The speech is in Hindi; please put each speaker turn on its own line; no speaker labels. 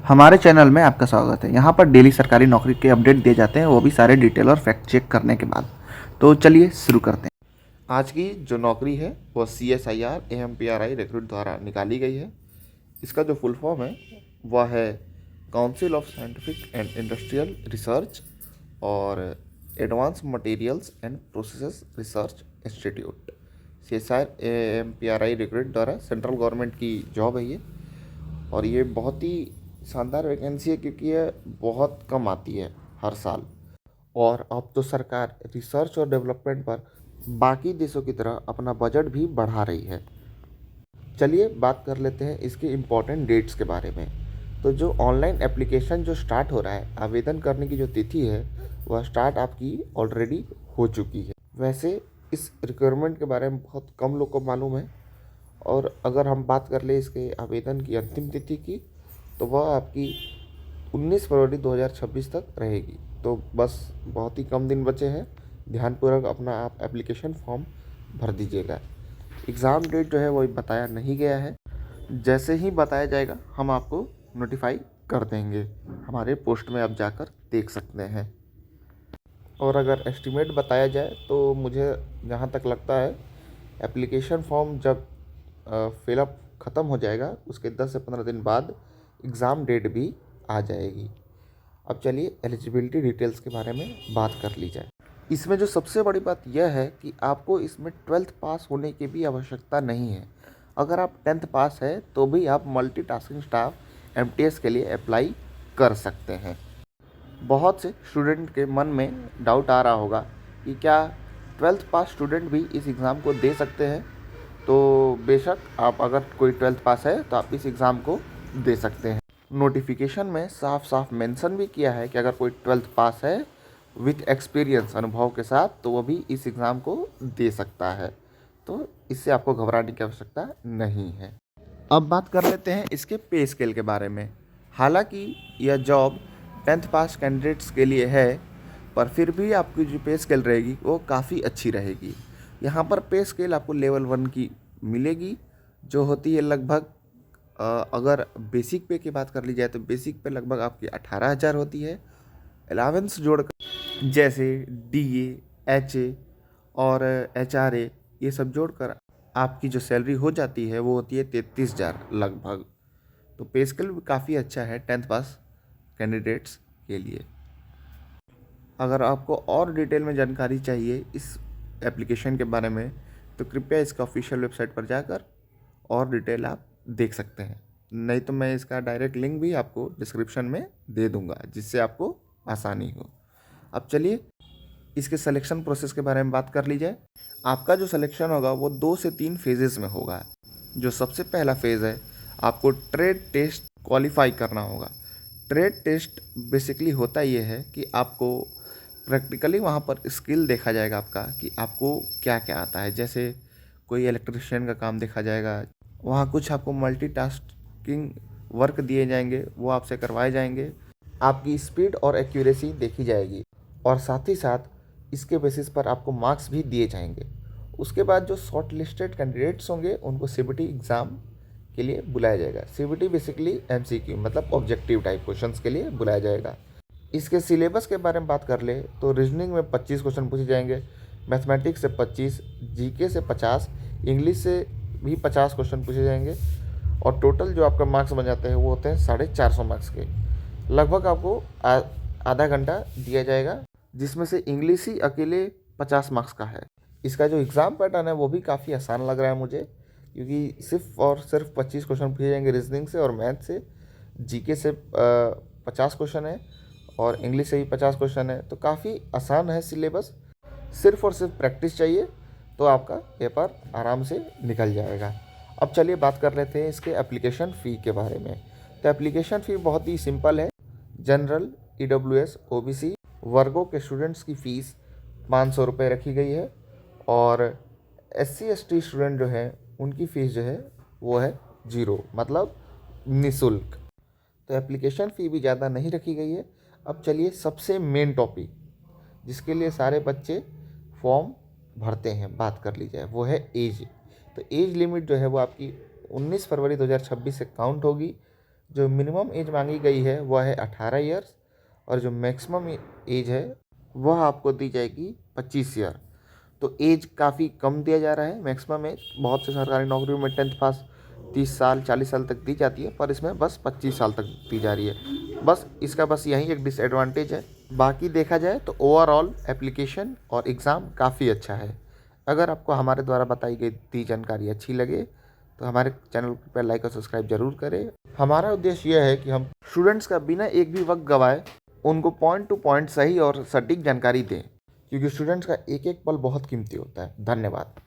हमारे चैनल में आपका स्वागत है। यहाँ पर डेली सरकारी नौकरी के अपडेट दिए जाते हैं, वो भी सारे डिटेल और फैक्ट चेक करने के बाद। तो चलिए शुरू करते हैं। आज की जो नौकरी है वो CSIR AMPRI रिक्रूट द्वारा निकाली गई है। इसका जो फुल फॉर्म है वह है council of scientific and industrial research और advance materials and processes research institute. CSIR AMPRI recruit द्वारा सेंट्रल गवर्नमेंट की जॉब है ये, और ये बहुत ही शानदार वैकेंसी है क्योंकि ये बहुत कम आती है हर साल। और अब तो सरकार रिसर्च और डेवलपमेंट पर बाकी देशों की तरह अपना बजट भी बढ़ा रही है। चलिए बात कर लेते हैं इसके इम्पोर्टेंट डेट्स के बारे में। तो जो ऑनलाइन एप्लीकेशन जो स्टार्ट हो रहा है, आवेदन करने की जो तिथि है वह स्टार्ट आपकी ऑलरेडी हो चुकी है। वैसे इस रिक्वायरमेंट के बारे में बहुत कम लोग को मालूम है, और अगर हम बात कर ले इसके आवेदन की अंतिम तिथि की तो वह आपकी 19 फरवरी 2026 तक रहेगी। तो बस बहुत ही कम दिन बचे हैं, ध्यानपूर्वक अपना आप एप्लीकेशन फॉर्म भर दीजिएगा। एग्ज़ाम डेट जो है वो बताया नहीं गया है, जैसे ही बताया जाएगा हम आपको नोटिफाई कर देंगे। हमारे पोस्ट में आप जाकर देख सकते हैं। और अगर एस्टिमेट बताया जाए तो मुझे जहाँ तक लगता है एप्लीकेशन फॉर्म जब फिलअप ख़त्म हो जाएगा उसके 10 से 15 दिन बाद एग्ज़ाम डेट भी आ जाएगी। अब चलिए एलिजिबिलिटी डिटेल्स के बारे में बात कर ली जाए। इसमें जो सबसे बड़ी बात यह है कि आपको इसमें 12th पास होने की भी आवश्यकता नहीं है। अगर आप 10th पास है तो भी आप मल्टीटास्किंग स्टाफ MTS के लिए अप्लाई कर सकते हैं। बहुत से स्टूडेंट के मन में डाउट आ रहा होगा कि क्या 12th पास स्टूडेंट भी इस एग्ज़ाम को दे सकते हैं। तो बेशक आप अगर कोई 12th पास है तो आप इस एग्ज़ाम को दे सकते हैं। नोटिफिकेशन में साफ साफ मेंशन भी किया है कि अगर कोई 12th पास है विथ एक्सपीरियंस, अनुभव के साथ, तो वो भी इस एग्ज़ाम को दे सकता है। तो इससे आपको घबराने की आवश्यकता नहीं है। अब बात कर लेते हैं इसके पे स्केल के बारे में। हालांकि यह जॉब 10th पास कैंडिडेट्स के लिए है, पर फिर भी आपकी जो पे स्केल रहेगी वो काफ़ी अच्छी रहेगी। यहाँ पर पे स्केल आपको लेवल 1 की मिलेगी, जो होती है लगभग अगर बेसिक पे की बात कर ली जाए तो बेसिक पे लगभग आपकी 18,000 होती है। अलावेंस जोड़कर जैसे DA, HA और HRA ये सब जोड़कर आपकी जो सैलरी हो जाती है वो होती है 33,000 लगभग। तो पे स्केल भी काफ़ी अच्छा है 10th पास कैंडिडेट्स के लिए। अगर आपको और डिटेल में जानकारी चाहिए इस एप्लीकेशन के बारे में तो कृपया इसका ऑफिशियल वेबसाइट पर जाकर और डिटेल आप देख सकते हैं। नहीं तो मैं इसका डायरेक्ट लिंक भी आपको डिस्क्रिप्शन में दे दूंगा, जिससे आपको आसानी हो। अब चलिए इसके सिलेक्शन प्रोसेस के बारे में बात कर ली जाए। आपका जो सिलेक्शन होगा वो 2 से 3 फेजेस में होगा। जो सबसे पहला फेज़ है, आपको ट्रेड टेस्ट क्वालिफाई करना होगा। ट्रेड टेस्ट बेसिकली होता ये है कि आपको प्रैक्टिकली वहाँ पर स्किल देखा जाएगा आपका कि आपको क्या क्या आता है। जैसे कोई इलेक्ट्रिशियन का काम देखा जाएगा, वहाँ कुछ आपको मल्टीटास्किंग वर्क दिए जाएंगे, वो आपसे करवाए जाएंगे। आपकी स्पीड और एक्यूरेसी देखी जाएगी, और साथ ही साथ इसके बेसिस पर आपको मार्क्स भी दिए जाएंगे। उसके बाद जो शॉर्ट लिस्टेड कैंडिडेट्स होंगे उनको CBT एग्ज़ाम के लिए बुलाया जाएगा। CBT बेसिकली MCQ मतलब ऑब्जेक्टिव टाइप क्वेश्चंस के लिए बुलाया जाएगा। इसके सिलेबस के बारे में बात कर ले तो रीजनिंग में 25 क्वेश्चन पूछे जाएंगे, मैथमेटिक्स से 25, GK से 50, इंग्लिश से भी 50 क्वेश्चन पूछे जाएंगे, और टोटल जो आपका मार्क्स बन जाते हैं वो होते हैं 450 मार्क्स के। लगभग आपको आधा घंटा दिया जाएगा, जिसमें से इंग्लिश ही अकेले 50 मार्क्स का है। इसका जो एग्ज़ाम पैटर्न है वो भी काफ़ी आसान लग रहा है मुझे, क्योंकि सिर्फ और सिर्फ 25 क्वेश्चन पूछे जाएंगे रीजनिंग से और मैथ से। GK से 50 क्वेश्चन है और इंग्लिश से भी 50 क्वेश्चन है। तो काफ़ी आसान है सिलेबस, सिर्फ और सिर्फ प्रैक्टिस चाहिए तो आपका पेपर आराम से निकल जाएगा। अब चलिए बात कर लेते हैं इसके एप्लीकेशन फ़ी के बारे में। तो एप्लीकेशन फ़ी बहुत ही सिंपल है। जनरल, EWS, OBC वर्गों के स्टूडेंट्स की फ़ीस 500 रुपये रखी गई है, और SC ST स्टूडेंट जो हैं उनकी फ़ीस जो है वो है 0, मतलब निःशुल्क। तो एप्लीकेशन फ़ी भी ज़्यादा नहीं रखी गई है। अब चलिए सबसे मेन टॉपिक जिसके लिए सारे बच्चे फॉर्म भरते हैं बात कर ली जाए, वो है एज। तो एज लिमिट जो है वो आपकी 19 फरवरी 2026 से काउंट होगी। जो मिनिमम एज मांगी गई है वह है 18 ईयर्स और जो मैक्सिमम एज है वह आपको दी जाएगी 25 ईयर। तो एज काफ़ी कम दिया जा रहा है। मैक्सिमम एज बहुत से सरकारी नौकरियों में 10th पास 30 साल 40 साल तक दी जाती है, पर इसमें बस 25 साल तक दी जा रही है। बस इसका बस यही एक डिसएडवांटेज है। बाकी देखा जाए तो ओवरऑल एप्लीकेशन और एग्ज़ाम काफ़ी अच्छा है। अगर आपको हमारे द्वारा बताई गई दी जानकारी अच्छी लगे तो हमारे चैनल पर लाइक और सब्सक्राइब जरूर करें। हमारा उद्देश्य यह है कि हम स्टूडेंट्स का बिना एक भी वक्त गवाए उनको पॉइंट टू पॉइंट सही और सटीक जानकारी दें, क्योंकि स्टूडेंट्स का एक एक पल बहुत कीमती होता है। धन्यवाद।